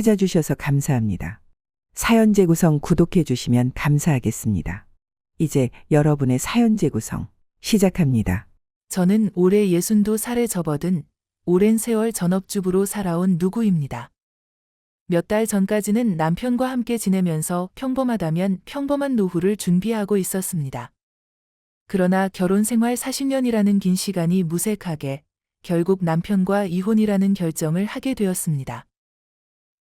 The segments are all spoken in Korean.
찾아주셔서 감사합니다. 사연 재구성 구독해 주시면 감사하겠습니다. 이제 여러분의 사연 재구성 시작합니다. 저는 올해 62살에 접어든 오랜 세월 전업주부로 살아온 누구입니다. 몇 달 전까지는 남편과 함께 지내면서 평범하다면 평범한 노후를 준비하고 있었습니다. 그러나 결혼 생활 40년이라는 긴 시간이 무색하게 결국 남편과 이혼이라는 결정을 하게 되었습니다.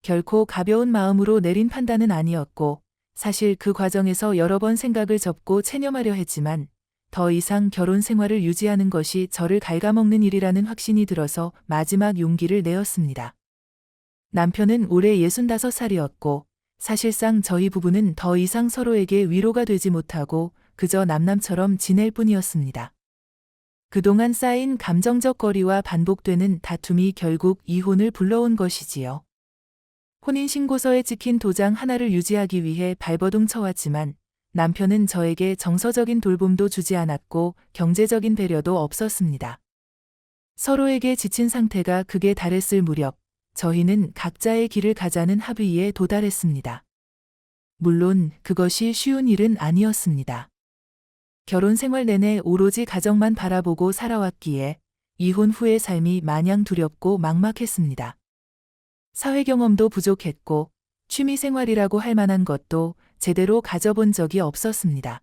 결코 가벼운 마음으로 내린 판단은 아니었고, 사실 그 과정에서 여러 번 생각을 접고 체념하려 했지만 더 이상 결혼 생활을 유지하는 것이 저를 갉아먹는 일이라는 확신이 들어서 마지막 용기를 내었습니다. 남편은 올해 65살이었고 사실상 저희 부부는 더 이상 서로에게 위로가 되지 못하고 그저 남남처럼 지낼 뿐이었습니다. 그동안 쌓인 감정적 거리와 반복되는 다툼이 결국 이혼을 불러온 것이지요. 혼인신고서에 찍힌 도장 하나를 유지하기 위해 발버둥 쳐왔지만 남편은 저에게 정서적인 돌봄도 주지 않았고 경제적인 배려도 없었습니다. 서로에게 지친 상태가 극에 달했을 무렵 저희는 각자의 길을 가자는 합의에 도달했습니다. 물론 그것이 쉬운 일은 아니었습니다. 결혼 생활 내내 오로지 가정만 바라보고 살아왔기에 이혼 후의 삶이 마냥 두렵고 막막했습니다. 사회 경험도 부족했고 취미 생활이라고 할 만한 것도 제대로 가져본 적이 없었습니다.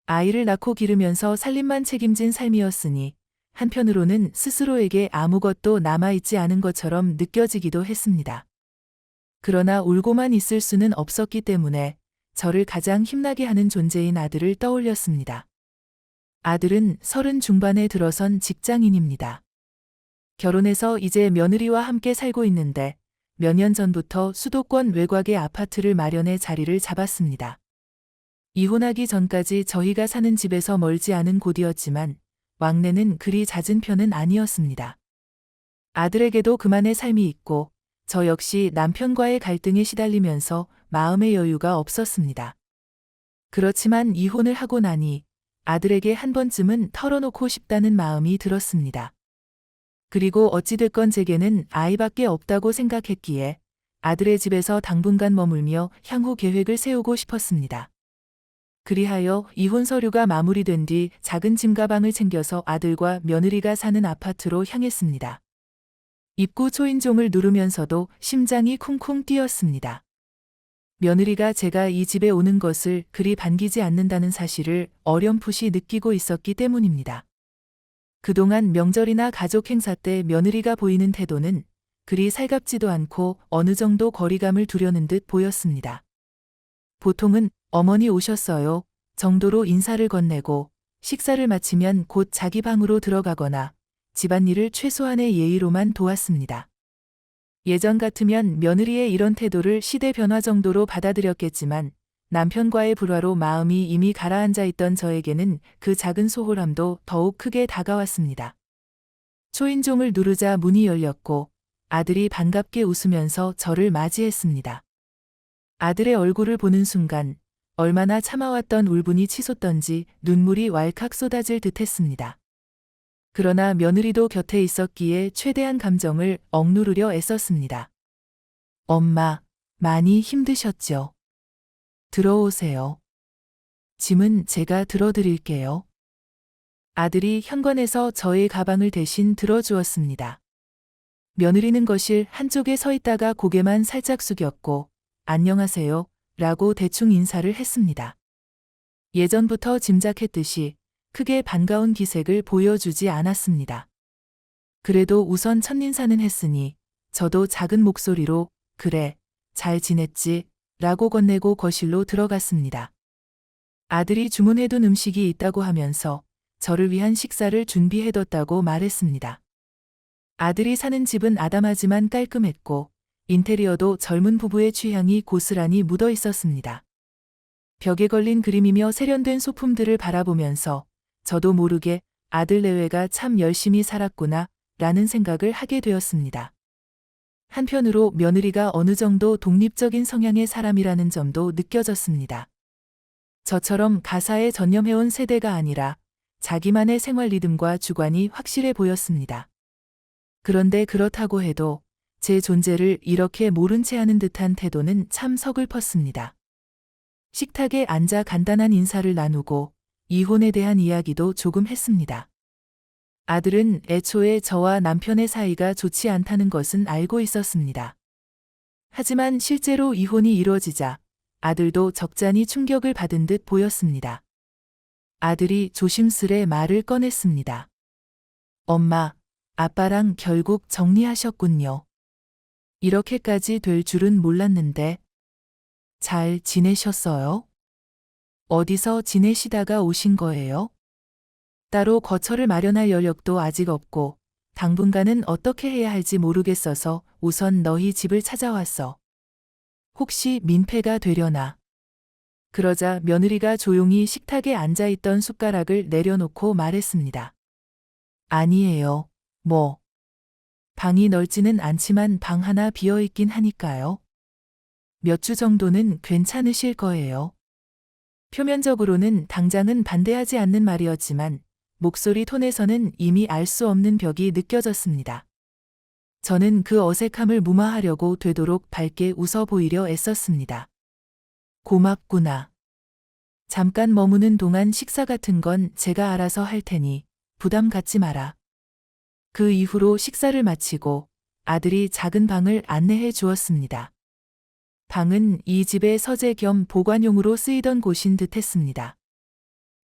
아이를 낳고 기르면서 살림만 책임진 삶이었으니 한편으로는 스스로에게 아무것도 남아있지 않은 것처럼 느껴지기도 했습니다. 그러나 울고만 있을 수는 없었기 때문에 저를 가장 힘나게 하는 존재인 아들을 떠올렸습니다. 아들은 30 중반에 들어선 직장인입니다. 결혼해서 이제 며느리와 함께 살고 있는데 몇 년 전부터 수도권 외곽의 아파트를 마련해 자리를 잡았습니다. 이혼하기 전까지 저희가 사는 집에서 멀지 않은 곳이었지만 왕래는 그리 잦은 편은 아니었습니다. 아들에게도 그만의 삶이 있고 저 역시 남편과의 갈등에 시달리면서 마음의 여유가 없었습니다. 그렇지만 이혼을 하고 나니 아들에게 한 번쯤은 털어놓고 싶다는 마음이 들었습니다. 그리고 어찌됐건 제게는 아이밖에 없다고 생각했기에 아들의 집에서 당분간 머물며 향후 계획을 세우고 싶었습니다. 그리하여 이혼 서류가 마무리된 뒤 작은 짐가방을 챙겨서 아들과 며느리가 사는 아파트로 향했습니다. 입구 초인종을 누르면서도 심장이 쿵쿵 뛰었습니다. 며느리가 제가 이 집에 오는 것을 그리 반기지 않는다는 사실을 어렴풋이 느끼고 있었기 때문입니다. 그동안 명절이나 가족 행사 때 며느리가 보이는 태도는 그리 살갑지도 않고 어느 정도 거리감을 두려는 듯 보였습니다. 보통은 어머니 오셨어요 정도로 인사를 건네고 식사를 마치면 곧 자기 방으로 들어가거나 집안일을 최소한의 예의로만 도왔습니다. 예전 같으면 며느리의 이런 태도를 시대 변화 정도로 받아들였겠지만 남편과의 불화로 마음이 이미 가라앉아 있던 저에게는 그 작은 소홀함도 더욱 크게 다가왔습니다. 초인종을 누르자 문이 열렸고 아들이 반갑게 웃으면서 저를 맞이했습니다. 아들의 얼굴을 보는 순간 얼마나 참아왔던 울분이 치솟던지 눈물이 왈칵 쏟아질 듯했습니다. 그러나 며느리도 곁에 있었기에 최대한 감정을 억누르려 애썼습니다. 엄마, 많이 힘드셨죠? 들어오세요. 짐은 제가 들어드릴게요. 아들이 현관에서 저의 가방을 대신 들어주었습니다. 며느리는 거실 한쪽에 서 있다가 고개만 살짝 숙였고 안녕하세요 라고 대충 인사를 했습니다. 예전부터 짐작했듯이 크게 반가운 기색을 보여주지 않았습니다. 그래도 우선 첫인사는 했으니 저도 작은 목소리로 그래, 잘 지냈지? 라고 건네고 거실로 들어갔습니다. 아들이 주문해둔 음식이 있다고 하면서 저를 위한 식사를 준비해뒀다고 말했습니다. 아들이 사는 집은 아담하지만 깔끔했고 인테리어도 젊은 부부의 취향이 고스란히 묻어 있었습니다. 벽에 걸린 그림이며 세련된 소품들을 바라보면서 저도 모르게 아들 내외가 참 열심히 살았구나 라는 생각을 하게 되었습니다. 한편으로 며느리가 어느 정도 독립적인 성향의 사람이라는 점도 느껴졌습니다. 저처럼 가사에 전념해온 세대가 아니라 자기만의 생활 리듬과 주관이 확실해 보였습니다. 그런데 그렇다고 해도 제 존재를 이렇게 모른 채 하는 듯한 태도는 참 서글펐습니다. 식탁에 앉아 간단한 인사를 나누고 이혼에 대한 이야기도 조금 했습니다. 아들은 애초에 저와 남편의 사이가 좋지 않다는 것은 알고 있었습니다. 하지만 실제로 이혼이 이루어지자 아들도 적잖이 충격을 받은 듯 보였습니다. 아들이 조심스레 말을 꺼냈습니다. 엄마, 아빠랑 결국 정리하셨군요. 이렇게까지 될 줄은 몰랐는데. 잘 지내셨어요? 어디서 지내시다가 오신 거예요? 따로 거처를 마련할 여력도 아직 없고 당분간은 어떻게 해야 할지 모르겠어서 우선 너희 집을 찾아왔어. 혹시 민폐가 되려나? 그러자 며느리가 조용히 식탁에 앉아있던 숟가락을 내려놓고 말했습니다. 아니에요. 뭐. 방이 넓지는 않지만 방 하나 비어있긴 하니까요. 몇 주 정도는 괜찮으실 거예요. 표면적으로는 당장은 반대하지 않는 말이었지만 목소리 톤에서는 이미 알 수 없는 벽이 느껴졌습니다. 저는 그 어색함을 무마하려고 되도록 밝게 웃어 보이려 애썼습니다. 고맙구나. 잠깐 머무는 동안 식사 같은 건 제가 알아서 할 테니 부담 갖지 마라. 그 이후로 식사를 마치고 아들이 작은 방을 안내해 주었습니다. 방은 이 집의 서재 겸 보관용으로 쓰이던 곳인 듯 했습니다.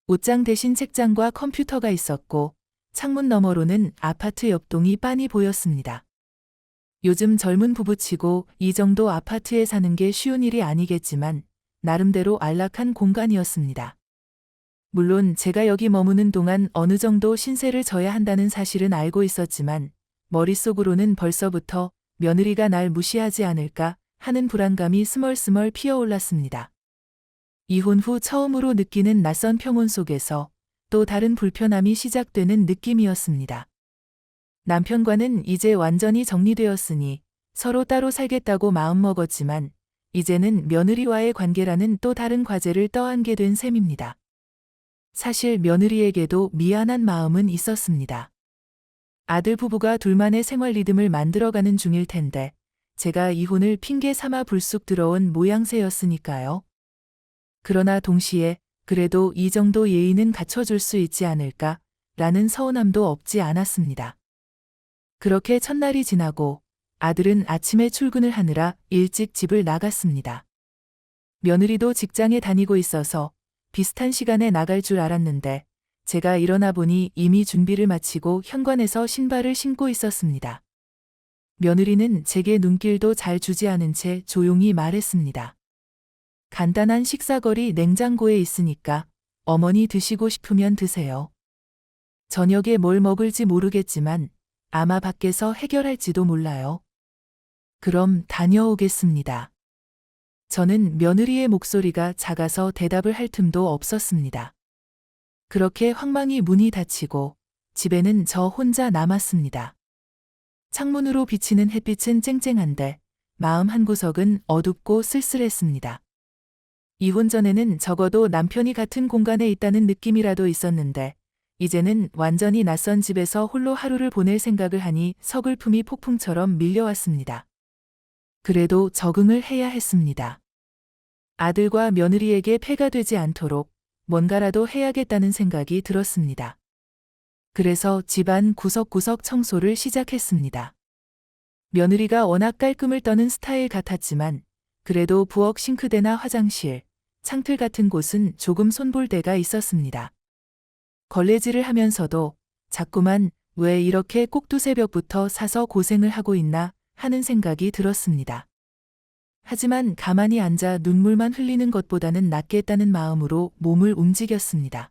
옷장 대신 책장과 컴퓨터가 있었고 창문 너머로는 아파트 옆동이 빤히 보였습니다. 요즘 젊은 부부치고 이 정도 아파트에 사는 게 쉬운 일이 아니겠지만 나름대로 안락한 공간이었습니다. 물론 제가 여기 머무는 동안 어느 정도 신세를 져야 한다는 사실은 알고 있었지만 머릿속으로는 벌써부터 며느리가 날 무시하지 않을까 하는 불안감이 스멀스멀 피어올랐습니다. 이혼 후 처음으로 느끼는 낯선 평온 속에서 또 다른 불편함이 시작되는 느낌이었습니다. 남편과는 이제 완전히 정리되었으니 서로 따로 살겠다고 마음먹었지만 이제는 며느리와의 관계라는 또 다른 과제를 떠안게 된 셈입니다. 사실 며느리에게도 미안한 마음은 있었습니다. 아들 부부가 둘만의 생활 리듬을 만들어가는 중일 텐데 제가 이혼을 핑계 삼아 불쑥 들어온 모양새였으니까요. 그러나 동시에 그래도 이 정도 예의는 갖춰줄 수 있지 않을까 라는 서운함도 없지 않았습니다. 그렇게 첫날이 지나고 아들은 아침에 출근을 하느라 일찍 집을 나갔습니다. 며느리도 직장에 다니고 있어서 비슷한 시간에 나갈 줄 알았는데 제가 일어나 보니 이미 준비를 마치고 현관에서 신발을 신고 있었습니다. 며느리는 제게 눈길도 잘 주지 않은 채 조용히 말했습니다. 간단한 식사거리 냉장고에 있으니까 어머니 드시고 싶으면 드세요. 저녁에 뭘 먹을지 모르겠지만 아마 밖에서 해결할지도 몰라요. 그럼 다녀오겠습니다. 저는 며느리의 목소리가 작아서 대답을 할 틈도 없었습니다. 그렇게 황망히 문이 닫히고 집에는 저 혼자 남았습니다. 창문으로 비치는 햇빛은 쨍쨍한데 마음 한구석은 어둡고 쓸쓸했습니다. 이혼 전에는 적어도 남편이 같은 공간에 있다는 느낌이라도 있었는데 이제는 완전히 낯선 집에서 홀로 하루를 보낼 생각을 하니 서글픔이 폭풍처럼 밀려왔습니다. 그래도 적응을 해야 했습니다. 아들과 며느리에게 폐가 되지 않도록 뭔가라도 해야겠다는 생각이 들었습니다. 그래서 집안 구석구석 청소를 시작했습니다. 며느리가 워낙 깔끔을 떠는 스타일 같았지만 그래도 부엌 싱크대나 화장실, 창틀 같은 곳은 조금 손볼 데가 있었습니다. 걸레질을 하면서도 자꾸만 왜 이렇게 꼭두새벽부터 사서 고생을 하고 있나 하는 생각이 들었습니다. 하지만 가만히 앉아 눈물만 흘리는 것보다는 낫겠다는 마음으로 몸을 움직였습니다.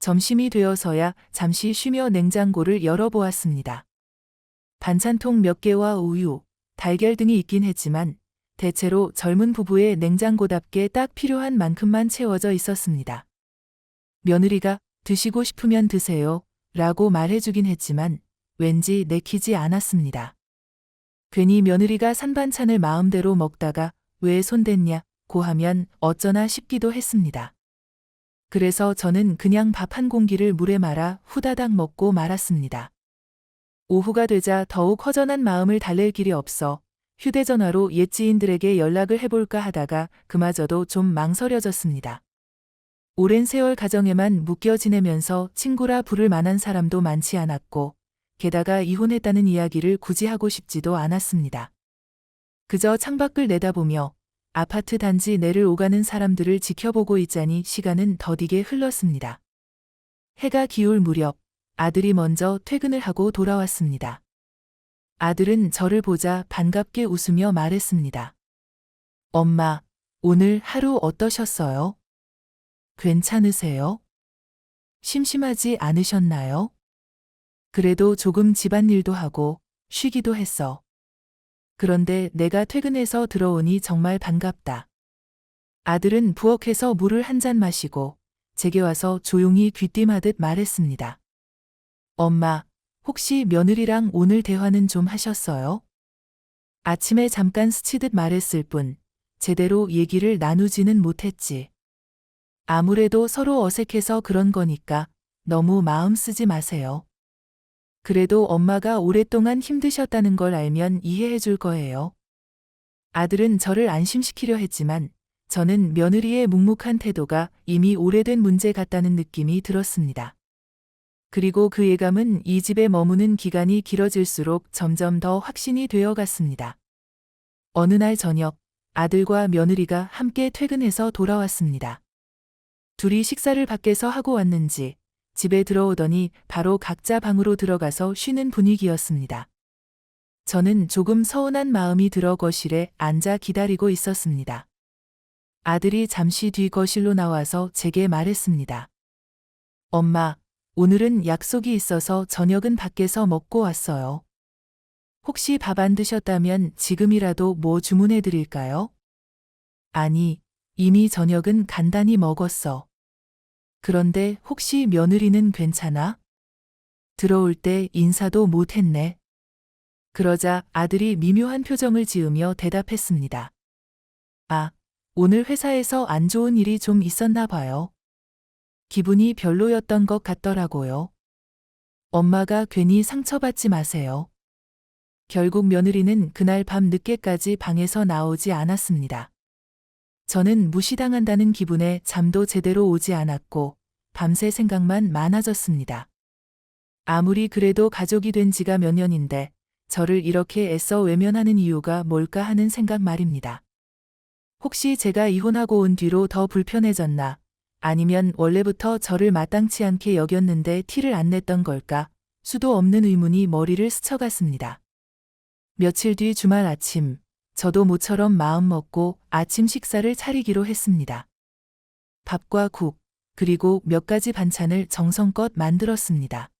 점심이 되어서야 잠시 쉬며 냉장고를 열어보았습니다. 반찬통 몇 개와 우유, 달걀 등이 있긴 했지만 대체로 젊은 부부의 냉장고답게 딱 필요한 만큼만 채워져 있었습니다. 며느리가 드시고 싶으면 드세요 라고 말해주긴 했지만 왠지 내키지 않았습니다. 괜히 며느리가 산 반찬을 마음대로 먹다가 왜 손댔냐고 하면 어쩌나 싶기도 했습니다. 그래서 저는 그냥 밥 한 공기를 물에 말아 후다닥 먹고 말았습니다. 오후가 되자 더욱 허전한 마음을 달랠 길이 없어 휴대전화로 옛 지인들에게 연락을 해볼까 하다가 그마저도 좀 망설여졌습니다. 오랜 세월 가정에만 묶여 지내면서 친구라 부를 만한 사람도 많지 않았고, 게다가 이혼했다는 이야기를 굳이 하고 싶지도 않았습니다. 그저 창밖을 내다보며 아파트 단지 내를 오가는 사람들을 지켜보고 있자니 시간은 더디게 흘렀습니다. 해가 기울 무렵 아들이 먼저 퇴근을 하고 돌아왔습니다. 아들은 저를 보자 반갑게 웃으며 말했습니다. 엄마, 오늘 하루 어떠셨어요? 괜찮으세요? 심심하지 않으셨나요? 그래도 조금 집안일도 하고 쉬기도 했어. 그런데 내가 퇴근해서 들어오니 정말 반갑다. 아들은 부엌에서 물을 한 잔 마시고 제게 와서 조용히 귀띔하듯 말했습니다. 엄마, 혹시 며느리랑 오늘 대화는 좀 하셨어요? 아침에 잠깐 스치듯 말했을 뿐 제대로 얘기를 나누지는 못했지. 아무래도 서로 어색해서 그런 거니까 너무 마음 쓰지 마세요. 그래도 엄마가 오랫동안 힘드셨다는 걸 알면 이해해 줄 거예요. 아들은 저를 안심시키려 했지만 저는 며느리의 묵묵한 태도가 이미 오래된 문제 같다는 느낌이 들었습니다. 그리고 그 예감은 이 집에 머무는 기간이 길어질수록 점점 더 확신이 되어 갔습니다. 어느 날 저녁, 아들과 며느리가 함께 퇴근해서 돌아왔습니다. 둘이 식사를 밖에서 하고 왔는지 집에 들어오더니 바로 각자 방으로 들어가서 쉬는 분위기였습니다. 저는 조금 서운한 마음이 들어 거실에 앉아 기다리고 있었습니다. 아들이 잠시 뒤 거실로 나와서 제게 말했습니다. 엄마, 오늘은 약속이 있어서 저녁은 밖에서 먹고 왔어요. 혹시 밥 안 드셨다면 지금이라도 뭐 주문해 드릴까요? 아니, 이미 저녁은 간단히 먹었어. 그런데 혹시 며느리는 괜찮아? 들어올 때 인사도 못했네. 그러자 아들이 미묘한 표정을 지으며 대답했습니다. 아, 오늘 회사에서 안 좋은 일이 좀 있었나 봐요. 기분이 별로였던 것 같더라고요. 엄마가 괜히 상처받지 마세요. 결국 며느리는 그날 밤 늦게까지 방에서 나오지 않았습니다. 저는 무시당한다는 기분에 잠도 제대로 오지 않았고 밤새 생각만 많아졌습니다. 아무리 그래도 가족이 된 지가 몇 년인데 저를 이렇게 애써 외면하는 이유가 뭘까 하는 생각 말입니다. 혹시 제가 이혼하고 온 뒤로 더 불편해졌나? 아니면 원래부터 저를 마땅치 않게 여겼는데 티를 안 냈던 걸까? 수도 없는 의문이 머리를 스쳐갔습니다. 며칠 뒤 주말 아침, 저도 모처럼 마음 먹고 아침 식사를 차리기로 했습니다. 밥과 국, 그리고 몇 가지 반찬을 정성껏 만들었습니다.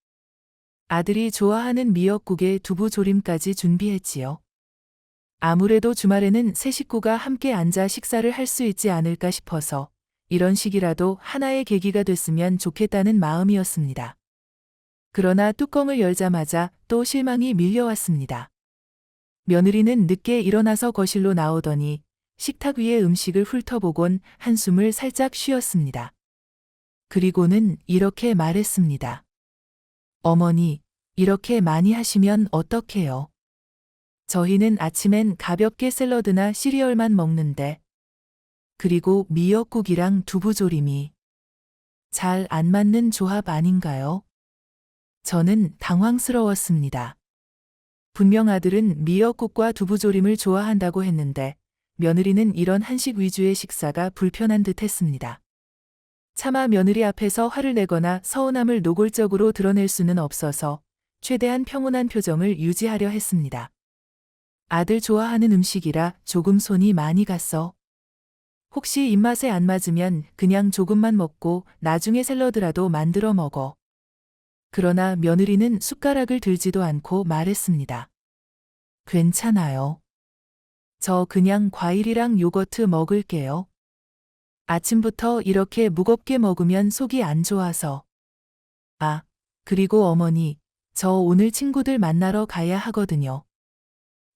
아들이 좋아하는 미역국에 두부조림까지 준비했지요. 아무래도 주말에는 세 식구가 함께 앉아 식사를 할 수 있지 않을까 싶어서 이런 식이라도 하나의 계기가 됐으면 좋겠다는 마음이었습니다. 그러나 뚜껑을 열자마자 또 실망이 밀려왔습니다. 며느리는 늦게 일어나서 거실로 나오더니 식탁 위에 음식을 훑어보곤 한숨을 살짝 쉬었습니다. 그리고는 이렇게 말했습니다. 어머니, 이렇게 많이 하시면 어떡해요? 저희는 아침엔 가볍게 샐러드나 시리얼만 먹는데. 그리고 미역국이랑 두부조림이 잘 안 맞는 조합 아닌가요? 저는 당황스러웠습니다. 분명 아들은 미역국과 두부조림을 좋아한다고 했는데 며느리는 이런 한식 위주의 식사가 불편한 듯 했습니다. 차마 며느리 앞에서 화를 내거나 서운함을 노골적으로 드러낼 수는 없어서 최대한 평온한 표정을 유지하려 했습니다. 아들 좋아하는 음식이라 조금 손이 많이 갔어. 혹시 입맛에 안 맞으면 그냥 조금만 먹고 나중에 샐러드라도 만들어 먹어. 그러나 며느리는 숟가락을 들지도 않고 말했습니다. 괜찮아요. 저 그냥 과일이랑 요거트 먹을게요. 아침부터 이렇게 무겁게 먹으면 속이 안 좋아서. 아, 그리고 어머니, 저 오늘 친구들 만나러 가야 하거든요.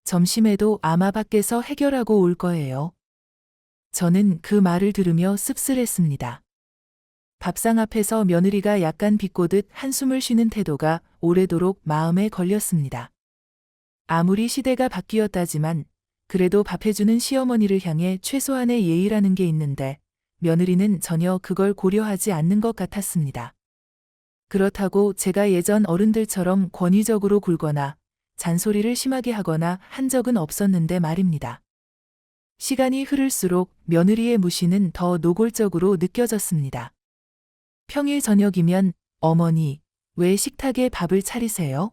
점심에도 아마 밖에서 해결하고 올 거예요. 저는 그 말을 들으며 씁쓸했습니다. 밥상 앞에서 며느리가 약간 비꼬듯 한숨을 쉬는 태도가 오래도록 마음에 걸렸습니다. 아무리 시대가 바뀌었다지만 그래도 밥해주는 시어머니를 향해 최소한의 예의라는 게 있는데 며느리는 전혀 그걸 고려하지 않는 것 같았습니다. 그렇다고 제가 예전 어른들처럼 권위적으로 굴거나 잔소리를 심하게 하거나 한 적은 없었는데 말입니다. 시간이 흐를수록 며느리의 무시는 더 노골적으로 느껴졌습니다. 평일 저녁이면 어머니, 왜 식탁에 밥을 차리세요?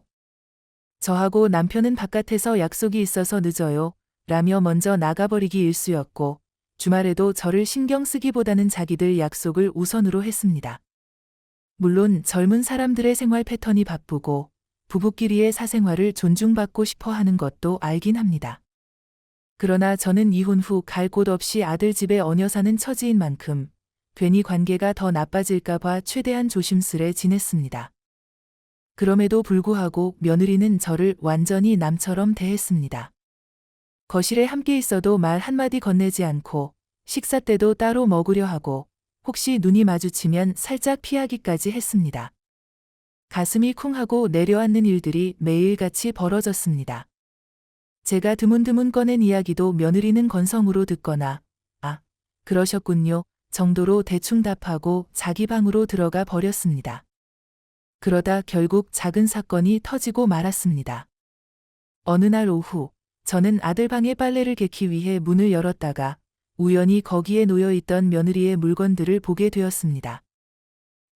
저하고 남편은 바깥에서 약속이 있어서 늦어요. 라며 먼저 나가버리기 일쑤였고 주말에도 저를 신경 쓰기보다는 자기들 약속을 우선으로 했습니다. 물론 젊은 사람들의 생활 패턴이 바쁘고 부부끼리의 사생활을 존중받고 싶어 하는 것도 알긴 합니다. 그러나 저는 이혼 후 갈 곳 없이 아들 집에 얹혀 사는 처지인 만큼 괜히 관계가 더 나빠질까 봐 최대한 조심스레 지냈습니다. 그럼에도 불구하고 며느리는 저를 완전히 남처럼 대했습니다. 거실에 함께 있어도 말 한마디 건네지 않고 식사 때도 따로 먹으려 하고 혹시 눈이 마주치면 살짝 피하기까지 했습니다. 가슴이 쿵하고 내려앉는 일들이 매일같이 벌어졌습니다. 제가 드문드문 꺼낸 이야기도 며느리는 건성으로 듣거나 아, 그러셨군요 정도로 대충 답하고 자기 방으로 들어가 버렸습니다. 그러다 결국 작은 사건이 터지고 말았습니다. 어느 날 오후 저는 아들 방에 빨래를 개기 위해 문을 열었다가 우연히 거기에 놓여있던 며느리의 물건들을 보게 되었습니다.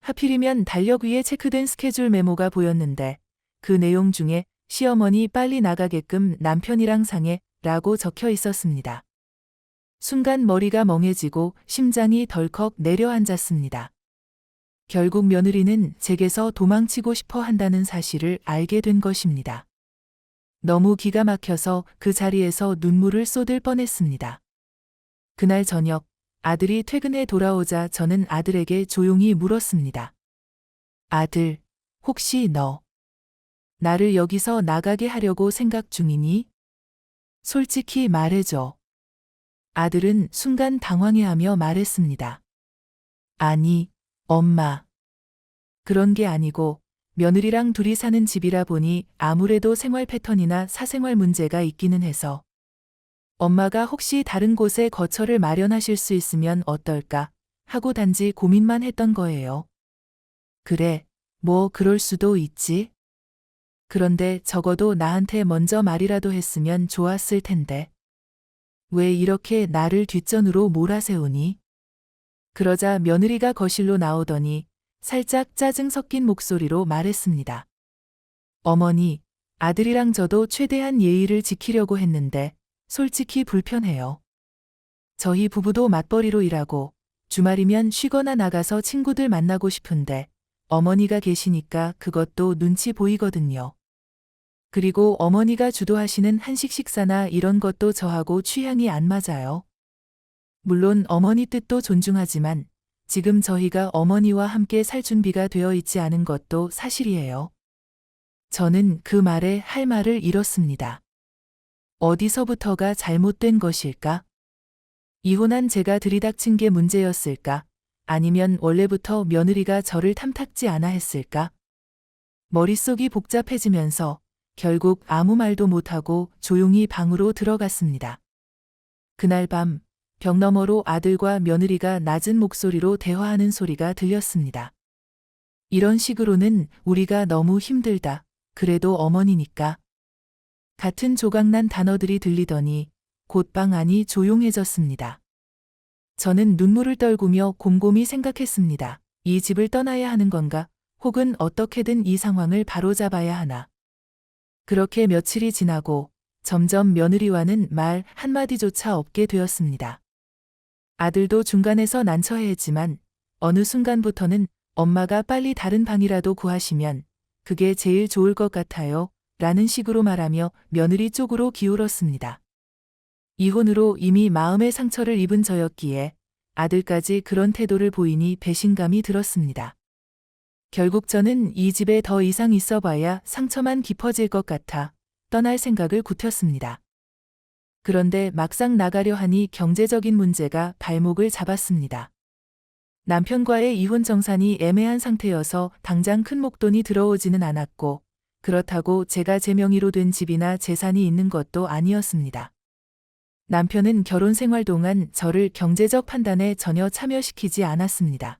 하필이면 달력 위에 체크된 스케줄 메모가 보였는데 그 내용 중에 시어머니 빨리 나가게끔 남편이랑 상해 라고 적혀 있었습니다. 순간 머리가 멍해지고 심장이 덜컥 내려앉았습니다. 결국 며느리는 제게서 도망치고 싶어 한다는 사실을 알게 된 것입니다. 너무 기가 막혀서 그 자리에서 눈물을 쏟을 뻔했습니다. 그날 저녁 아들이 퇴근해 돌아오자 저는 아들에게 조용히 물었습니다. 아들, 혹시 너 나를 여기서 나가게 하려고 생각 중이니? 솔직히 말해줘. 아들은 순간 당황해하며 말했습니다. 아니, 엄마. 그런 게 아니고 며느리랑 둘이 사는 집이라 보니 아무래도 생활 패턴이나 사생활 문제가 있기는 해서 엄마가 혹시 다른 곳에 거처를 마련하실 수 있으면 어떨까 하고 단지 고민만 했던 거예요. 그래, 뭐 그럴 수도 있지. 그런데 적어도 나한테 먼저 말이라도 했으면 좋았을 텐데. 왜 이렇게 나를 뒷전으로 몰아세우니? 그러자 며느리가 거실로 나오더니 살짝 짜증 섞인 목소리로 말했습니다. 어머니, 아들이랑 저도 최대한 예의를 지키려고 했는데 솔직히 불편해요. 저희 부부도 맞벌이로 일하고 주말이면 쉬거나 나가서 친구들 만나고 싶은데 어머니가 계시니까 그것도 눈치 보이거든요. 그리고 어머니가 주도하시는 한식 식사나 이런 것도 저하고 취향이 안 맞아요. 물론 어머니 뜻도 존중하지만 지금 저희가 어머니와 함께 살 준비가 되어 있지 않은 것도 사실이에요. 저는 그 말에 할 말을 잃었습니다. 어디서부터가 잘못된 것일까? 이혼한 제가 들이닥친 게 문제였을까? 아니면 원래부터 며느리가 저를 탐탁지 않아 했을까? 머릿속이 복잡해지면서 결국 아무 말도 못하고 조용히 방으로 들어갔습니다. 그날 밤 벽 너머로 아들과 며느리가 낮은 목소리로 대화하는 소리가 들렸습니다. 이런 식으로는 우리가 너무 힘들다. 그래도 어머니니까. 같은 조각난 단어들이 들리더니 곧 방 안이 조용해졌습니다. 저는 눈물을 떨구며 곰곰이 생각했습니다. 이 집을 떠나야 하는 건가? 혹은 어떻게든 이 상황을 바로잡아야 하나? 그렇게 며칠이 지나고 점점 며느리와는 말 한마디조차 없게 되었습니다. 아들도 중간에서 난처해했지만 어느 순간부터는 엄마가 빨리 다른 방이라도 구하시면 그게 제일 좋을 것 같아요. 라는 식으로 말하며 며느리 쪽으로 기울었습니다. 이혼으로 이미 마음의 상처를 입은 저였기에 아들까지 그런 태도를 보이니 배신감이 들었습니다. 결국 저는 이 집에 더 이상 있어봐야 상처만 깊어질 것 같아 떠날 생각을 굳혔습니다. 그런데 막상 나가려 하니 경제적인 문제가 발목을 잡았습니다. 남편과의 이혼 정산이 애매한 상태여서 당장 큰 목돈이 들어오지는 않았고, 그렇다고 제가 제 명의로 된 집이나 재산이 있는 것도 아니었습니다. 남편은 결혼 생활 동안 저를 경제적 판단에 전혀 참여시키지 않았습니다.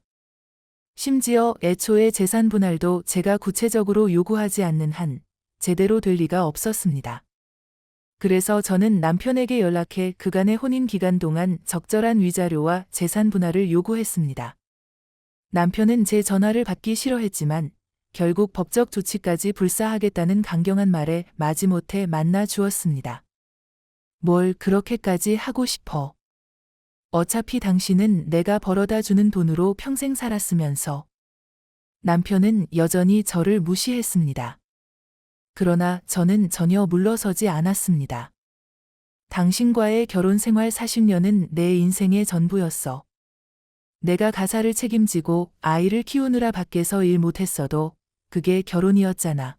심지어 애초에 재산 분할도 제가 구체적으로 요구하지 않는 한 제대로 될 리가 없었습니다. 그래서 저는 남편에게 연락해 그간의 혼인 기간 동안 적절한 위자료와 재산 분할을 요구했습니다. 남편은 제 전화를 받기 싫어했지만 결국 법적 조치까지 불사하겠다는 강경한 말에 마지못해 만나 주었습니다. 뭘 그렇게까지 하고 싶어? 어차피 당신은 내가 벌어다 주는 돈으로 평생 살았으면서. 남편은 여전히 저를 무시했습니다. 그러나 저는 전혀 물러서지 않았습니다. 당신과의 결혼 생활 40년은 내 인생의 전부였어. 내가 가사를 책임지고 아이를 키우느라 밖에서 일 못했어도 그게 결혼이었잖아.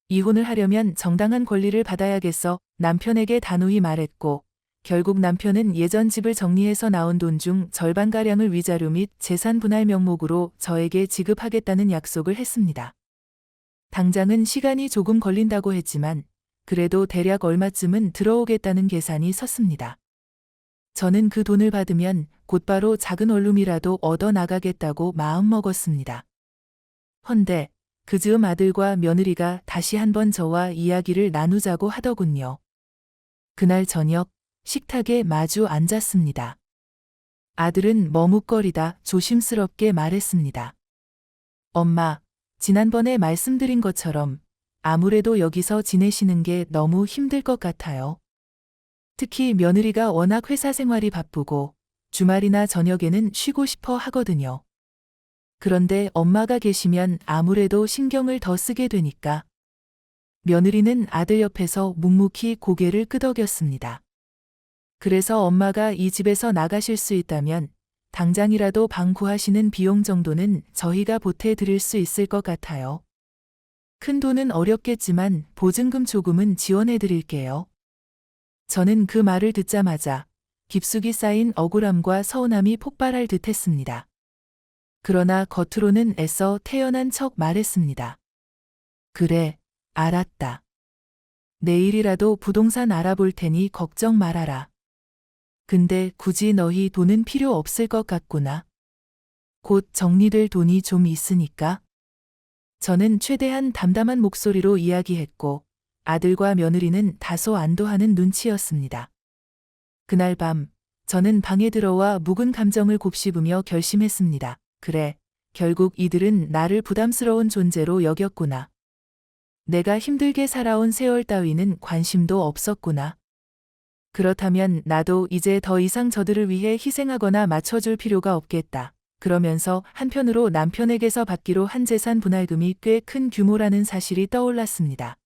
이혼을 하려면 정당한 권리를 받아야겠어. 남편에게 단호히 말했고, 결국 남편은 예전 집을 정리해서 나온 돈 중 절반가량을 위자료 및 재산 분할 명목으로 저에게 지급하겠다는 약속을 했습니다. 당장은 시간이 조금 걸린다고 했지만 그래도 대략 얼마쯤은 들어오겠다는 계산이 섰습니다. 저는 그 돈을 받으면 곧바로 작은 원룸이라도 얻어 나가겠다고 마음먹었습니다. 헌데 그 즈음 아들과 며느리가 다시 한번 저와 이야기를 나누자고 하더군요. 그날 저녁 식탁에 마주 앉았습니다. 아들은 머뭇거리다 조심스럽게 말했습니다. 엄마, 지난번에 말씀드린 것처럼 아무래도 여기서 지내시는 게 너무 힘들 것 같아요. 특히 며느리가 워낙 회사 생활이 바쁘고 주말이나 저녁에는 쉬고 싶어 하거든요. 그런데 엄마가 계시면 아무래도 신경을 더 쓰게 되니까. 며느리는 아들 옆에서 묵묵히 고개를 끄덕였습니다. 그래서 엄마가 이 집에서 나가실 수 있다면 당장이라도 방 구하시는 비용 정도는 저희가 보태드릴 수 있을 것 같아요. 큰 돈은 어렵겠지만 보증금 조금은 지원해드릴게요. 저는 그 말을 듣자마자 깊숙이 쌓인 억울함과 서운함이 폭발할 듯 했습니다. 그러나 겉으로는 애써 태연한 척 말했습니다. 그래, 알았다. 내일이라도 부동산 알아볼 테니 걱정 말아라. 근데 굳이 너희 돈은 필요 없을 것 같구나. 곧 정리될 돈이 좀 있으니까. 저는 최대한 담담한 목소리로 이야기했고 아들과 며느리는 다소 안도하는 눈치였습니다. 그날 밤 저는 방에 들어와 묵은 감정을 곱씹으며 결심했습니다. 그래, 결국 이들은 나를 부담스러운 존재로 여겼구나. 내가 힘들게 살아온 세월 따위는 관심도 없었구나. 그렇다면 나도 이제 더 이상 저들을 위해 희생하거나 맞춰줄 필요가 없겠다. 그러면서 한편으로 남편에게서 받기로 한 재산 분할금이 꽤 큰 규모라는 사실이 떠올랐습니다.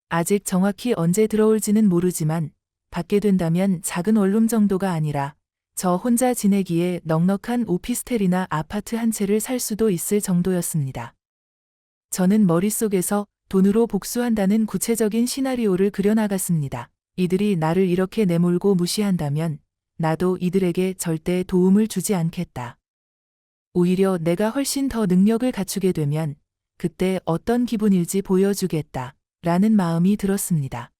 아직 정확히 언제 들어올지는 모르지만 받게 된다면 작은 원룸 정도가 아니라 저 혼자 지내기에 넉넉한 오피스텔이나 아파트 한 채를 살 수도 있을 정도였습니다. 저는 머릿속에서 돈으로 복수한다는 구체적인 시나리오를 그려나갔습니다. 이들이 나를 이렇게 내몰고 무시한다면 나도 이들에게 절대 도움을 주지 않겠다. 오히려 내가 훨씬 더 능력을 갖추게 되면 그때 어떤 기분일지 보여주겠다. 라는 마음이 들었습니다.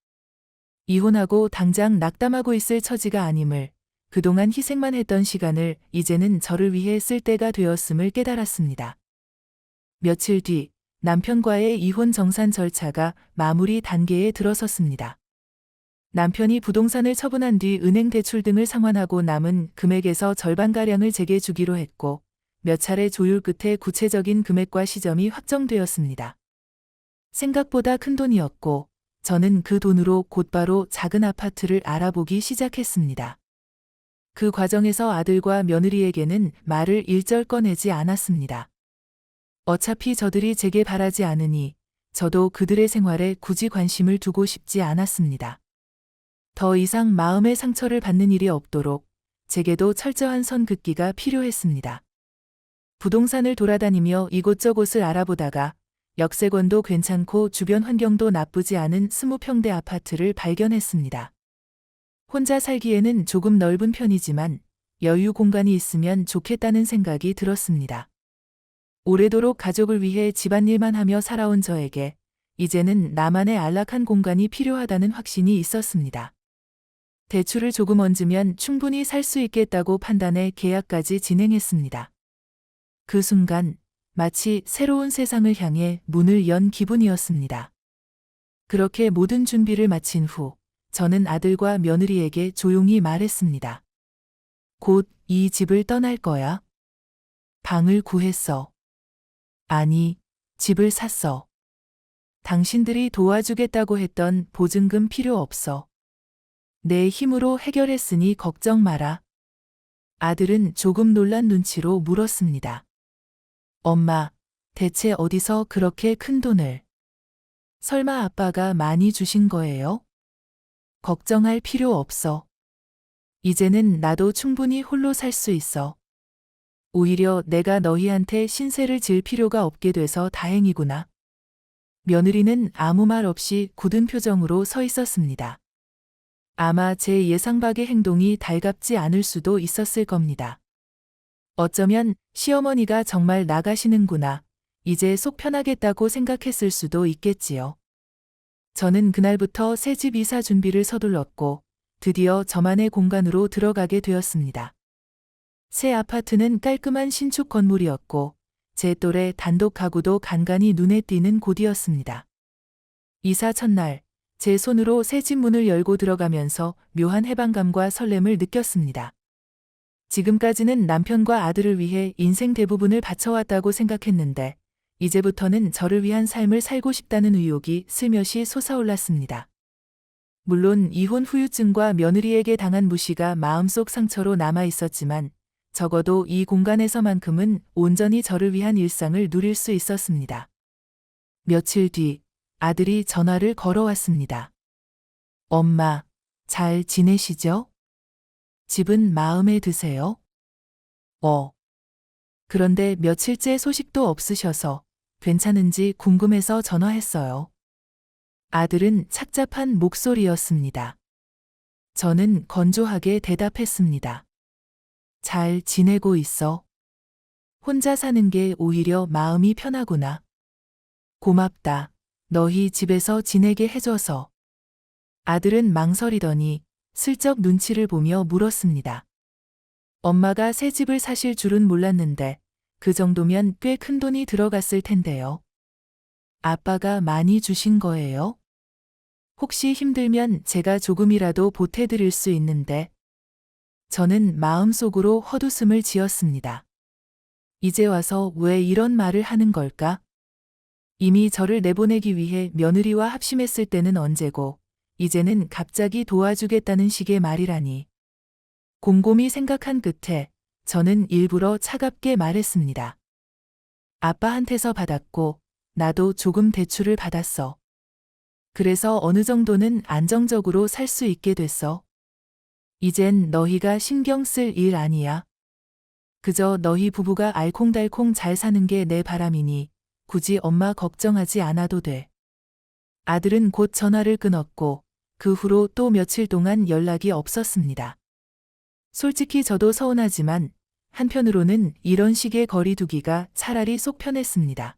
이혼하고 당장 낙담하고 있을 처지가 아님을, 그동안 희생만 했던 시간을 이제는 저를 위해 쓸 때가 되었음을 깨달았습니다. 며칠 뒤 남편과의 이혼 정산 절차가 마무리 단계에 들어섰습니다. 남편이 부동산을 처분한 뒤 은행 대출 등을 상환하고 남은 금액에서 절반가량을 제게 주기로 했고 몇 차례 조율 끝에 구체적인 금액과 시점이 확정되었습니다. 생각보다 큰 돈이었고 저는 그 돈으로 곧바로 작은 아파트를 알아보기 시작했습니다. 그 과정에서 아들과 며느리에게는 말을 일절 꺼내지 않았습니다. 어차피 저들이 제게 바라지 않으니 저도 그들의 생활에 굳이 관심을 두고 싶지 않았습니다. 더 이상 마음의 상처를 받는 일이 없도록 제게도 철저한 선 긋기가 필요했습니다. 부동산을 돌아다니며 이곳저곳을 알아보다가 역세권도 괜찮고 주변 환경도 나쁘지 않은 20평대 아파트를 발견했습니다. 혼자 살기에는 조금 넓은 편이지만 여유 공간이 있으면 좋겠다는 생각이 들었습니다. 오래도록 가족을 위해 집안일만 하며 살아온 저에게 이제는 나만의 안락한 공간이 필요하다는 확신이 있었습니다. 대출을 조금 얹으면 충분히 살 수 있겠다고 판단해 계약까지 진행했습니다. 그 순간 마치 새로운 세상을 향해 문을 연 기분이었습니다. 그렇게 모든 준비를 마친 후 저는 아들과 며느리에게 조용히 말했습니다. 곧 이 집을 떠날 거야. 방을 구했어. 아니, 집을 샀어. 당신들이 도와주겠다고 했던 보증금 필요 없어. 내 힘으로 해결했으니 걱정 마라. 아들은 조금 놀란 눈치로 물었습니다. 엄마, 대체 어디서 그렇게 큰 돈을? 설마 아빠가 많이 주신 거예요? 걱정할 필요 없어. 이제는 나도 충분히 홀로 살 수 있어. 오히려 내가 너희한테 신세를 질 필요가 없게 돼서 다행이구나. 며느리는 아무 말 없이 굳은 표정으로 서 있었습니다. 아마 제 예상 밖의 행동이 달갑지 않을 수도 있었을 겁니다. 어쩌면 시어머니가 정말 나가시는구나. 이제 속 편하겠다고 생각했을 수도 있겠지요. 저는 그날부터 새집 이사 준비를 서둘렀고 드디어 저만의 공간으로 들어가게 되었습니다. 새 아파트는 깔끔한 신축 건물이었고 제 또래 단독 가구도 간간히 눈에 띄는 곳이었습니다. 이사 첫날 제 손으로 새 집 문을 열고 들어가면서 묘한 해방감과 설렘을 느꼈습니다. 지금까지는 남편과 아들을 위해 인생 대부분을 바쳐왔다고 생각했는데 이제부터는 저를 위한 삶을 살고 싶다는 의욕이 슬며시 솟아올랐습니다. 물론 이혼 후유증과 며느리에게 당한 무시가 마음속 상처로 남아 있었지만 적어도 이 공간에서만큼은 온전히 저를 위한 일상을 누릴 수 있었습니다. 며칠 뒤 아들이 전화를 걸어왔습니다. 엄마, 잘 지내시죠? 집은 마음에 드세요? 그런데 며칠째 소식도 없으셔서 괜찮은지 궁금해서 전화했어요. 아들은 착잡한 목소리였습니다. 저는 건조하게 대답했습니다. 잘 지내고 있어. 혼자 사는 게 오히려 마음이 편하구나. 고맙다. 너희 집에서 지내게 해줘서. 아들은 망설이더니 슬쩍 눈치를 보며 물었습니다. 엄마가 새 집을 사실 줄은 몰랐는데 그 정도면 꽤 큰 돈이 들어갔을 텐데요. 아빠가 많이 주신 거예요? 혹시 힘들면 제가 조금이라도 보태드릴 수 있는데. 저는 마음속으로 헛웃음을 지었습니다. 이제 와서 왜 이런 말을 하는 걸까? 이미 저를 내보내기 위해 며느리와 합심했을 때는 언제고 이제는 갑자기 도와주겠다는 식의 말이라니. 곰곰이 생각한 끝에 저는 일부러 차갑게 말했습니다. 아빠한테서 받았고 나도 조금 대출을 받았어. 그래서 어느 정도는 안정적으로 살 수 있게 됐어. 이젠 너희가 신경 쓸 일 아니야. 그저 너희 부부가 알콩달콩 잘 사는 게 내 바람이니 굳이 엄마 걱정하지 않아도 돼. 아들은 곧 전화를 끊었고 그 후로 또 며칠 동안 연락이 없었습니다. 솔직히 저도 서운하지만 한편으로는 이런 식의 거리 두기가 차라리 속 편했습니다.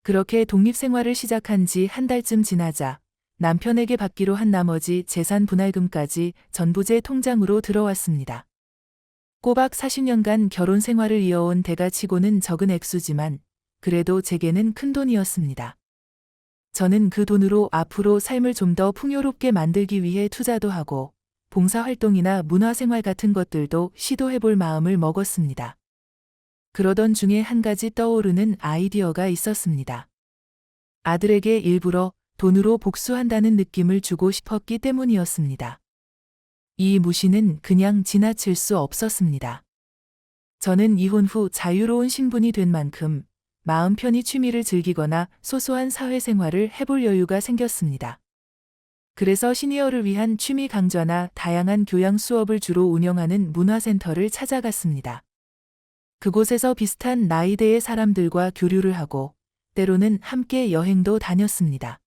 그렇게 독립생활을 시작한 지 한 달쯤 지나자 남편에게 받기로 한 나머지 재산 분할금까지 전부 제 통장으로 들어왔습니다. 꼬박 40년간 결혼 생활을 이어온 대가치고는 적은 액수지만 그래도 제게는 큰 돈이었습니다. 저는 그 돈으로 앞으로 삶을 좀 더 풍요롭게 만들기 위해 투자도 하고 봉사활동이나 문화생활 같은 것들도 시도해볼 마음을 먹었습니다. 그러던 중에 한 가지 떠오르는 아이디어가 있었습니다. 아들에게 일부러 돈으로 복수한다는 느낌을 주고 싶었기 때문이었습니다. 이 무시는 그냥 지나칠 수 없었습니다. 저는 이혼 후 자유로운 신분이 된 만큼 마음 편히 취미를 즐기거나 소소한 사회생활을 해볼 여유가 생겼습니다. 그래서 시니어를 위한 취미 강좌나 다양한 교양 수업을 주로 운영하는 문화센터를 찾아갔습니다. 그곳에서 비슷한 나이대의 사람들과 교류를 하고 때로는 함께 여행도 다녔습니다.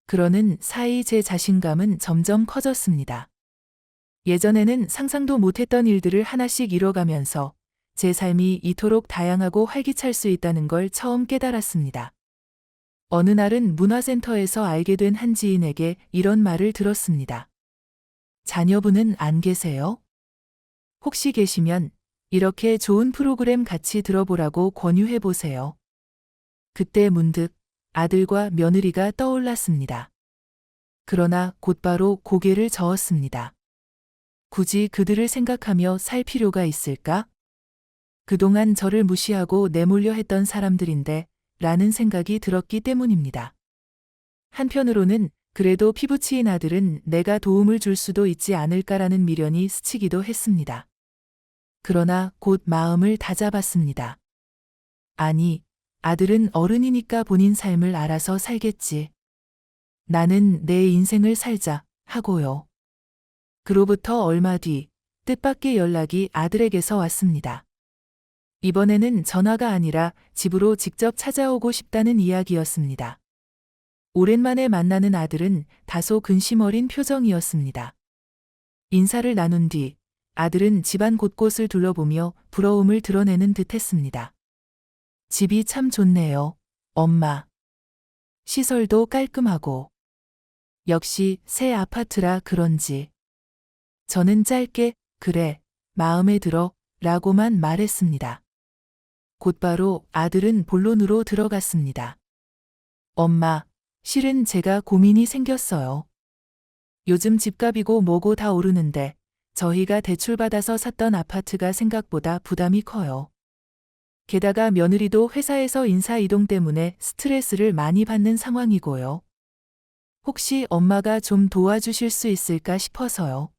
그러는 사이 제 자신감은 점점 커졌습니다. 예전에는 상상도 못했던 일들을 하나씩 이뤄가면서 제 삶이 이토록 다양하고 활기찰 수 있다는 걸 처음 깨달았습니다. 어느 날은 문화센터에서 알게 된 한 지인에게 이런 말을 들었습니다. 자녀분은 안 계세요? 혹시 계시면 이렇게 좋은 프로그램 같이 들어보라고 권유해 보세요. 그때 문득 아들과 며느리가 떠올랐습니다. 그러나 곧바로 고개를 저었습니다. 굳이 그들을 생각하며 살 필요가 있을까? 그동안 저를 무시하고 내몰려 했던 사람들인데 라는 생각이 들었기 때문입니다. 한편으로는 그래도 피부치인 아들은 내가 도움을 줄 수도 있지 않을까라는 미련이 스치기도 했습니다. 그러나 곧 마음을 다잡았습니다. 아니, 아들은 어른이니까 본인 삶을 알아서 살겠지. 나는 내 인생을 살자 하고요. 그로부터 얼마 뒤 뜻밖의 연락이 아들에게서 왔습니다. 이번에는 전화가 아니라 집으로 직접 찾아오고 싶다는 이야기였습니다. 오랜만에 만나는 아들은 다소 근심 어린 표정이었습니다. 인사를 나눈 뒤 아들은 집안 곳곳을 둘러보며 부러움을 드러내는 듯했습니다. 집이 참 좋네요, 엄마. 시설도 깔끔하고. 역시 새 아파트라 그런지. 저는 짧게 그래, 마음에 들어 라고만 말했습니다. 곧바로 아들은 본론으로 들어갔습니다. 엄마, 실은 제가 고민이 생겼어요. 요즘 집값이고 뭐고 다 오르는데 저희가 대출받아서 샀던 아파트가 생각보다 부담이 커요. 게다가 며느리도 회사에서 인사 이동 때문에 스트레스를 많이 받는 상황이고요. 혹시 엄마가 좀 도와주실 수 있을까 싶어서요.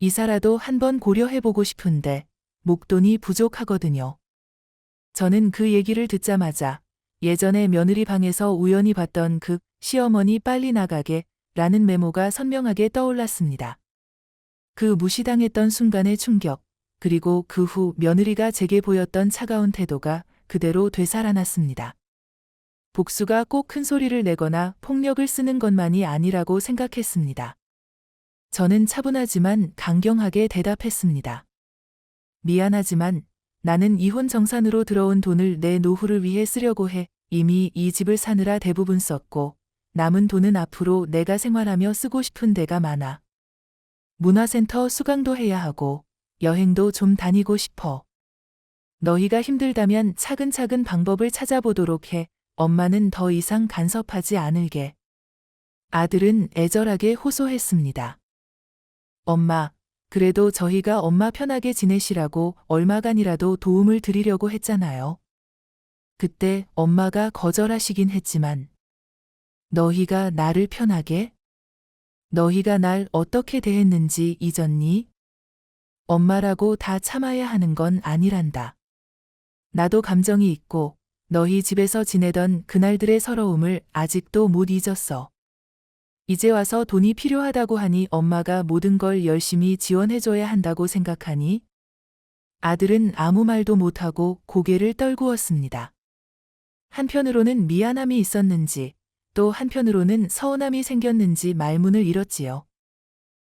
이사라도 한번 고려해보고 싶은데 목돈이 부족하거든요. 저는 그 얘기를 듣자마자 예전에 며느리 방에서 우연히 봤던 그 시어머니 빨리 나가게 라는 메모가 선명하게 떠올랐습니다. 그 무시당했던 순간의 충격, 그리고 그 후 며느리가 제게 보였던 차가운 태도가 그대로 되살아났습니다. 복수가 꼭 큰 소리를 내거나 폭력을 쓰는 것만이 아니라고 생각했습니다. 저는 차분하지만 강경하게 대답했습니다. 미안하지만 나는 이혼 정산으로 들어온 돈을 내 노후를 위해 쓰려고 해 이미 이 집을 사느라 대부분 썼고 남은 돈은 앞으로 내가 생활하며 쓰고 싶은 데가 많아. 문화센터 수강도 해야 하고 여행도 좀 다니고 싶어. 너희가 힘들다면 차근차근 방법을 찾아보도록 해. 엄마는 더 이상 간섭하지 않을게. 아들은 애절하게 호소했습니다. 엄마, 그래도 저희가 엄마 편하게 지내시라고 얼마간이라도 도움을 드리려고 했잖아요. 그때 엄마가 거절하시긴 했지만 너희가 나를 편하게? 너희가 날 어떻게 대했는지 잊었니? 엄마라고 다 참아야 하는 건 아니란다. 나도 감정이 있고 너희 집에서 지내던 그날들의 서러움을 아직도 못 잊었어. 이제 와서 돈이 필요하다고 하니 엄마가 모든 걸 열심히 지원해줘야 한다고 생각하니? 아들은 아무 말도 못하고 고개를 떨구었습니다. 한편으로는 미안함이 있었는지 또 한편으로는 서운함이 생겼는지 말문을 잃었지요.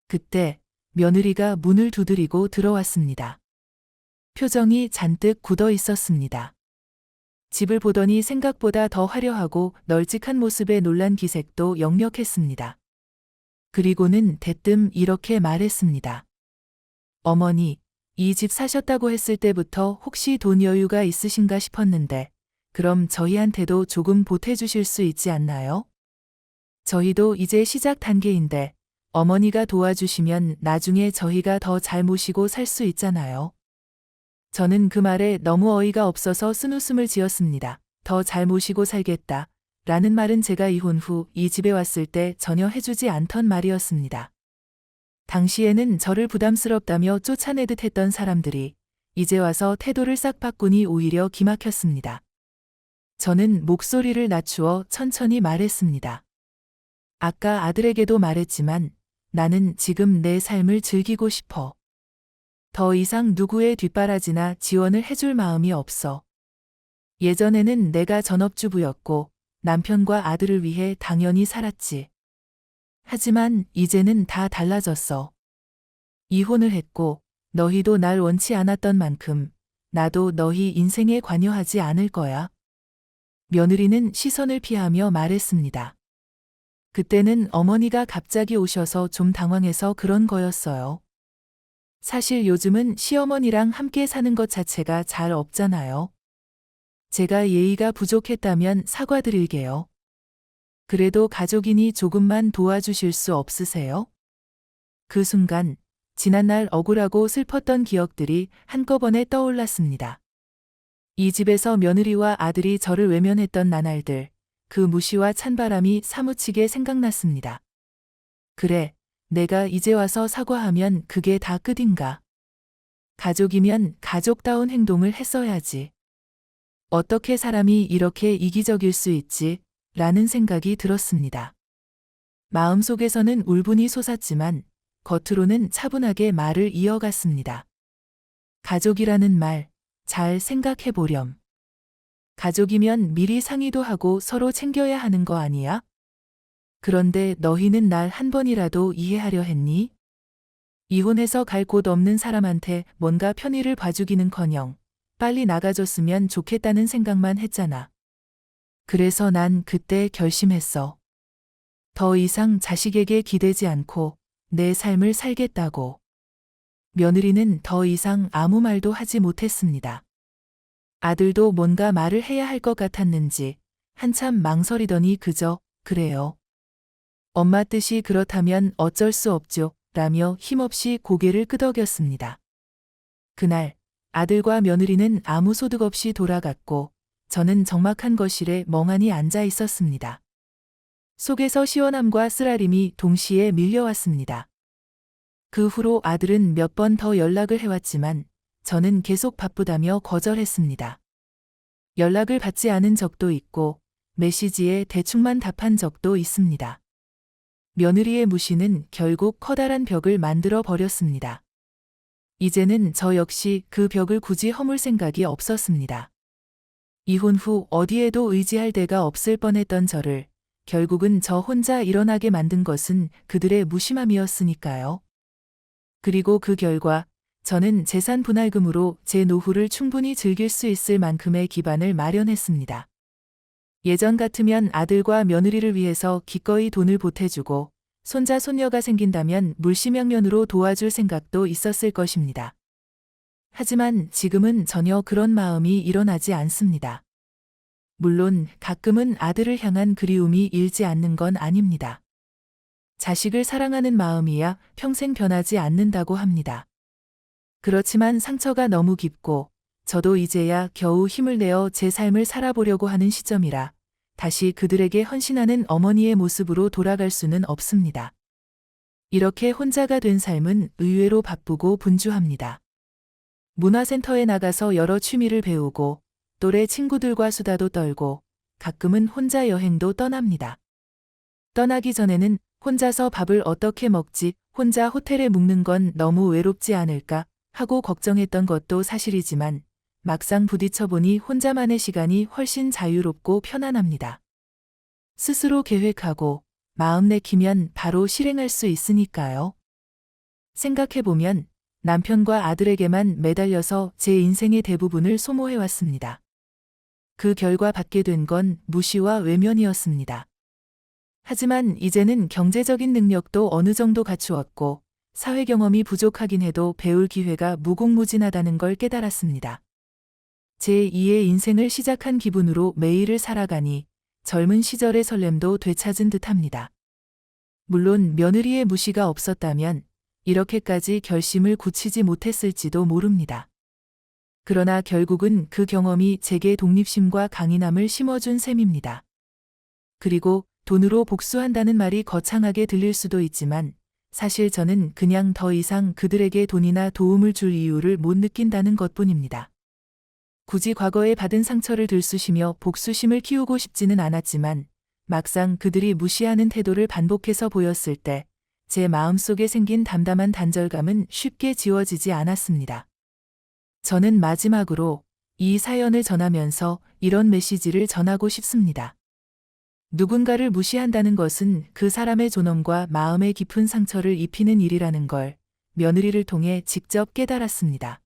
그때 며느리가 문을 두드리고 들어왔습니다. 표정이 잔뜩 굳어 있었습니다. 집을 보더니 생각보다 더 화려하고 널찍한 모습에 놀란 기색도 역력했습니다. 그리고는 대뜸 이렇게 말했습니다. 어머니, 이 집 사셨다고 했을 때부터 혹시 돈 여유가 있으신가 싶었는데 그럼 저희한테도 조금 보태주실 수 있지 않나요? 저희도 이제 시작 단계인데 어머니가 도와주시면 나중에 저희가 더 잘 모시고 살 수 있잖아요. 저는 그 말에 너무 어이가 없어서 쓴웃음을 지었습니다. 더 잘 모시고 살겠다. 라는 말은 제가 이혼 후 이 집에 왔을 때 전혀 해주지 않던 말이었습니다. 당시에는 저를 부담스럽다며 쫓아내듯 했던 사람들이 이제 와서 태도를 싹 바꾸니 오히려 기막혔습니다. 저는 목소리를 낮추어 천천히 말했습니다. 아까 아들에게도 말했지만 나는 지금 내 삶을 즐기고 싶어. 더 이상 누구의 뒷바라지나 지원을 해줄 마음이 없어. 예전에는 내가 전업주부였고 남편과 아들을 위해 당연히 살았지. 하지만 이제는 다 달라졌어. 이혼을 했고 너희도 날 원치 않았던 만큼 나도 너희 인생에 관여하지 않을 거야. 며느리는 시선을 피하며 말했습니다. 그때는 어머니가 갑자기 오셔서 좀 당황해서 그런 거였어요. 사실 요즘은 시어머니랑 함께 사는 것 자체가 잘 없잖아요. 제가 예의가 부족했다면 사과드릴게요. 그래도 가족이니 조금만 도와주실 수 없으세요? 그 순간 지난날 억울하고 슬펐던 기억들이 한꺼번에 떠올랐습니다. 이 집에서 며느리와 아들이 저를 외면했던 나날들, 그 무시와 찬바람이 사무치게 생각났습니다. 그래, 내가 이제 와서 사과하면 그게 다 끝인가? 가족이면 가족다운 행동을 했어야지. 어떻게 사람이 이렇게 이기적일 수 있지? 라는 생각이 들었습니다. 마음속에서는 울분이 솟았지만 겉으로는 차분하게 말을 이어갔습니다. 가족이라는 말, 잘 생각해 보렴. 가족이면 미리 상의도 하고 서로 챙겨야 하는 거 아니야? 그런데 너희는 날 한 번이라도 이해하려 했니? 이혼해서 갈 곳 없는 사람한테 뭔가 편의를 봐주기는커녕 빨리 나가줬으면 좋겠다는 생각만 했잖아. 그래서 난 그때 결심했어. 더 이상 자식에게 기대지 않고 내 삶을 살겠다고. 며느리는 더 이상 아무 말도 하지 못했습니다. 아들도 뭔가 말을 해야 할 것 같았는지 한참 망설이더니 그저 그래요. 엄마 뜻이 그렇다면 어쩔 수 없죠. 라며 힘없이 고개를 끄덕였습니다. 그날 아들과 며느리는 아무 소득 없이 돌아갔고 저는 적막한 거실에 멍하니 앉아 있었습니다. 속에서 시원함과 쓰라림이 동시에 밀려왔습니다. 그 후로 아들은 몇 번 더 연락을 해왔지만 저는 계속 바쁘다며 거절했습니다. 연락을 받지 않은 적도 있고 메시지에 대충만 답한 적도 있습니다. 며느리의 무시는 결국 커다란 벽을 만들어 버렸습니다. 이제는 저 역시 그 벽을 굳이 허물 생각이 없었습니다. 이혼 후 어디에도 의지할 데가 없을 뻔했던 저를 결국은 저 혼자 일어나게 만든 것은 그들의 무심함이었으니까요. 그리고 그 결과 저는 재산 분할금으로 제 노후를 충분히 즐길 수 있을 만큼의 기반을 마련했습니다. 예전 같으면 아들과 며느리를 위해서 기꺼이 돈을 보태주고 손자 손녀가 생긴다면 물심양면으로 도와줄 생각도 있었을 것입니다. 하지만 지금은 전혀 그런 마음이 일어나지 않습니다. 물론 가끔은 아들을 향한 그리움이 일지 않는 건 아닙니다. 자식을 사랑하는 마음이야 평생 변하지 않는다고 합니다. 그렇지만 상처가 너무 깊고 저도 이제야 겨우 힘을 내어 제 삶을 살아보려고 하는 시점이라 다시 그들에게 헌신하는 어머니의 모습으로 돌아갈 수는 없습니다. 이렇게 혼자가 된 삶은 의외로 바쁘고 분주합니다. 문화센터에 나가서 여러 취미를 배우고 또래 친구들과 수다도 떨고 가끔은 혼자 여행도 떠납니다. 떠나기 전에는 혼자서 밥을 어떻게 먹지, 혼자 호텔에 묵는 건 너무 외롭지 않을까 하고 걱정했던 것도 사실이지만 막상 부딪혀보니 혼자만의 시간이 훨씬 자유롭고 편안합니다. 스스로 계획하고 마음 내키면 바로 실행할 수 있으니까요. 생각해보면 남편과 아들에게만 매달려서 제 인생의 대부분을 소모해왔습니다. 그 결과 받게 된 건 무시와 외면이었습니다. 하지만 이제는 경제적인 능력도 어느 정도 갖추었고 사회 경험이 부족하긴 해도 배울 기회가 무궁무진하다는 걸 깨달았습니다. 제2의 인생을 시작한 기분으로 매일을 살아가니 젊은 시절의 설렘도 되찾은 듯합니다. 물론 며느리의 무시가 없었다면 이렇게까지 결심을 굳히지 못했을지도 모릅니다. 그러나 결국은 그 경험이 제게 독립심과 강인함을 심어준 셈입니다. 그리고 돈으로 복수한다는 말이 거창하게 들릴 수도 있지만 사실 저는 그냥 더 이상 그들에게 돈이나 도움을 줄 이유를 못 느낀다는 것뿐입니다. 굳이 과거에 받은 상처를 들쑤시며 복수심을 키우고 싶지는 않았지만 막상 그들이 무시하는 태도를 반복해서 보였을 때 제 마음속에 생긴 담담한 단절감은 쉽게 지워지지 않았습니다. 저는 마지막으로 이 사연을 전하면서 이런 메시지를 전하고 싶습니다. 누군가를 무시한다는 것은 그 사람의 존엄과 마음의 깊은 상처를 입히는 일이라는 걸 며느리를 통해 직접 깨달았습니다.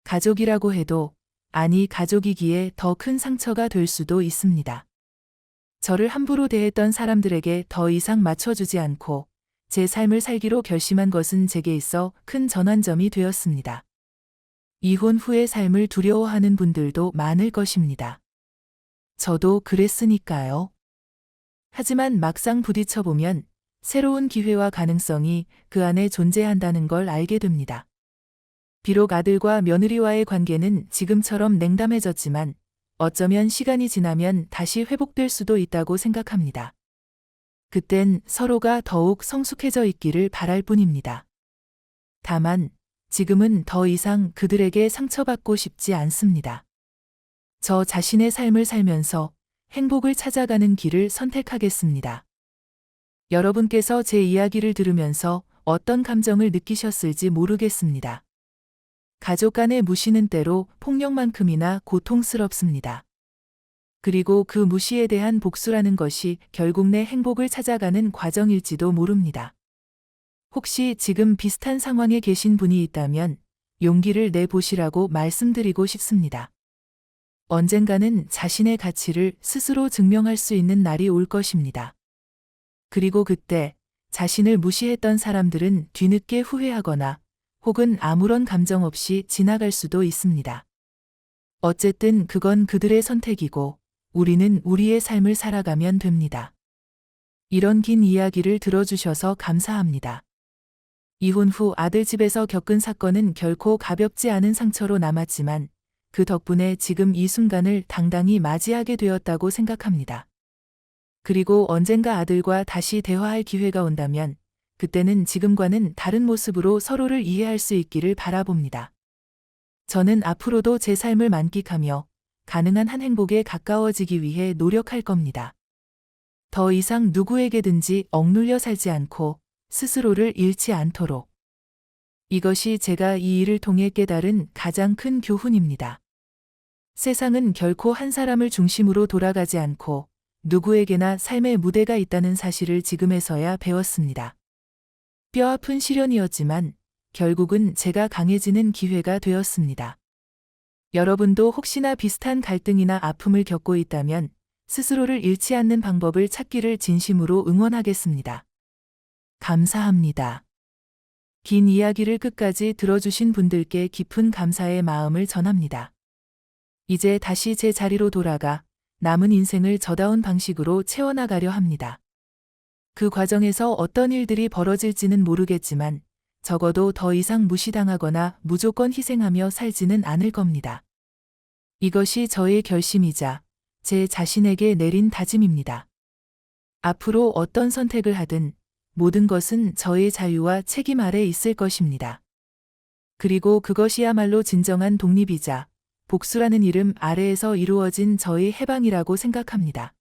가족이라고 해도 아니 가족이기에 더 큰 상처가 될 수도 있습니다. 저를 함부로 대했던 사람들에게 더 이상 맞춰주지 않고 제 삶을 살기로 결심한 것은 제게 있어 큰 전환점이 되었습니다. 이혼 후의 삶을 두려워하는 분들도 많을 것입니다. 저도 그랬으니까요. 하지만 막상 부딪혀보면 새로운 기회와 가능성이 그 안에 존재한다는 걸 알게 됩니다. 비록 아들과 며느리와의 관계는 지금처럼 냉담해졌지만 어쩌면 시간이 지나면 다시 회복될 수도 있다고 생각합니다. 그땐 서로가 더욱 성숙해져 있기를 바랄 뿐입니다. 다만 지금은 더 이상 그들에게 상처받고 싶지 않습니다. 저 자신의 삶을 살면서 행복을 찾아가는 길을 선택하겠습니다. 여러분께서 제 이야기를 들으면서 어떤 감정을 느끼셨을지 모르겠습니다. 가족 간의 무시는 때로 폭력만큼이나 고통스럽습니다. 그리고 그 무시에 대한 복수라는 것이 결국 내 행복을 찾아가는 과정일지도 모릅니다. 혹시 지금 비슷한 상황에 계신 분이 있다면 용기를 내보시라고 말씀드리고 싶습니다. 언젠가는 자신의 가치를 스스로 증명할 수 있는 날이 올 것입니다. 그리고 그때 자신을 무시했던 사람들은 뒤늦게 후회하거나 혹은 아무런 감정 없이 지나갈 수도 있습니다. 어쨌든 그건 그들의 선택이고 우리는 우리의 삶을 살아가면 됩니다. 이런 긴 이야기를 들어주셔서 감사합니다. 이혼 후 아들 집에서 겪은 사건은 결코 가볍지 않은 상처로 남았지만 그 덕분에 지금 이 순간을 당당히 맞이하게 되었다고 생각합니다. 그리고 언젠가 아들과 다시 대화할 기회가 온다면 그때는 지금과는 다른 모습으로 서로를 이해할 수 있기를 바라봅니다. 저는 앞으로도 제 삶을 만끽하며 가능한 한 행복에 가까워지기 위해 노력할 겁니다. 더 이상 누구에게든지 억눌려 살지 않고 스스로를 잃지 않도록. 이것이 제가 이 일을 통해 깨달은 가장 큰 교훈입니다. 세상은 결코 한 사람을 중심으로 돌아가지 않고 누구에게나 삶의 무대가 있다는 사실을 지금에서야 배웠습니다. 뼈아픈 시련이었지만 결국은 제가 강해지는 기회가 되었습니다. 여러분도 혹시나 비슷한 갈등이나 아픔을 겪고 있다면 스스로를 잃지 않는 방법을 찾기를 진심으로 응원하겠습니다. 감사합니다. 긴 이야기를 끝까지 들어주신 분들께 깊은 감사의 마음을 전합니다. 이제 다시 제 자리로 돌아가 남은 인생을 저다운 방식으로 채워나가려 합니다. 그 과정에서 어떤 일들이 벌어질지는 모르겠지만 적어도 더 이상 무시당하거나 무조건 희생하며 살지는 않을 겁니다. 이것이 저의 결심이자 제 자신에게 내린 다짐입니다. 앞으로 어떤 선택을 하든 모든 것은 저의 자유와 책임 아래 있을 것입니다. 그리고 그것이야말로 진정한 독립이자 복수라는 이름 아래에서 이루어진 저의 해방이라고 생각합니다.